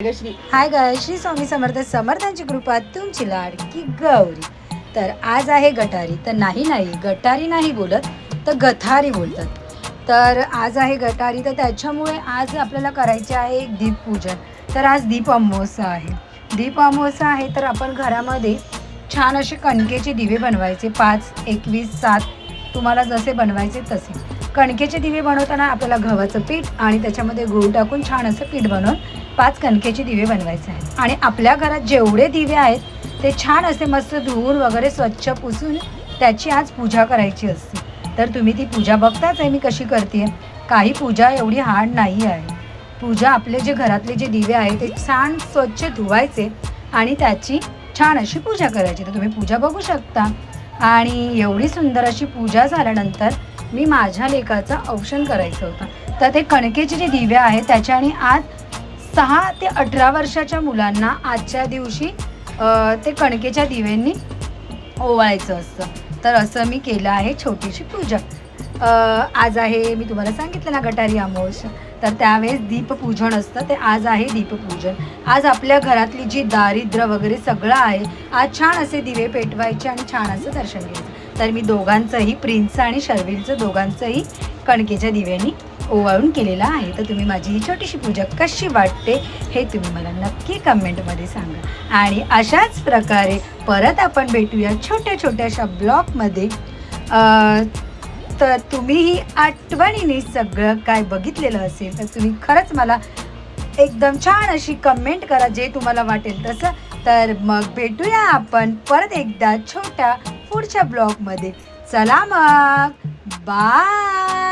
श्री हाय गाय, श्री स्वामी समर्थ. समर्थांची कृपा तुमची लाडकी गौरी. तर आज आहे गटारी. तर नाही गटारी नाही बोलत, तर गथारी बोलतात. तर आज आहे गटारी, तर त्याच्यामुळे आज आपल्याला करायचे आहे एक दीपपूजन. तर आज दीप अमावस्या आहे. दीप अमावस्या आहे तर आपण घरामध्ये छान असे कणकेचे दिवे बनवायचे. 5, 21, 7 तुम्हाला जसे बनवायचे तसे. कणकेचे दिवे बनवताना आपल्याला गव्हाचं पीठ आणि त्याच्यामध्ये गूळ टाकून छान असं पीठ बनवून 5 कणकेचे दिवे बनवायचे आहेत. आणि आपल्या घरात जेवढे दिवे आहेत ते छान असे मस्त धुवून वगैरे स्वच्छ पुसून त्याची आज पूजा करायची असते. तर तुम्ही ती पूजा बघताच आहे मी कशी करते. काही पूजा एवढी हार्ड नाही आहे. पूजा आपले जे घरातले जे दिवे आहे ते छान स्वच्छ धुवायचे आणि त्याची छान अशी पूजा करायची. तर तुम्ही पूजा बघू शकता. आणि एवढी सुंदर अशी पूजा झाल्यानंतर मी माझ्या लेकाचं औक्षण करायचं होतं. तर ते कणकेचे जे दिवे आहेत त्याच्याने आज 6 ते 18 वर्षाच्या मुलांना आजच्या दिवशी ते कणकेच्या दिव्यांनी ओवाळायचं असतं. तर असं मी केलं आहे छोटीशी पूजा. आज आहे, मी तुम्हाला सांगितलं ना, गटारी अमावस्या. तर त्यावेळेस दीपपूजन असतं. ते आज आहे दीपपूजन. आज आपल्या घरातली जी दारिद्र्य वगैरे सगळं आहे, आज छान असे दिवे पेटवायचे आणि छान असं दर्शन घ्यायचं. तर मी दोघांचंही, प्रिन्सचं आणि शर्विलचं दोघांचंही कणकेच्या दिव्यांनी ओवाळून केलेलं आहे. तर तुम्ही माझी ही छोटीशी पूजा कशी वाटते हे तुम्ही मला नक्की कमेंटमध्ये सांगा. आणि अशाच प्रकारे परत आपण भेटूया छोट्या छोट्याशा ब्लॉगमध्ये. तर तुम्हीही आठवणीने सगळं काय बघितलेलं असेल तर तुम्ही खरंच मला एकदम छान अशी कमेंट करा, जे तुम्हाला वाटेल तसं. तर मग भेटूया आपण परत एकदा छोट्या पुढच्या ब्लॉगमध्ये. चला मग, बाय.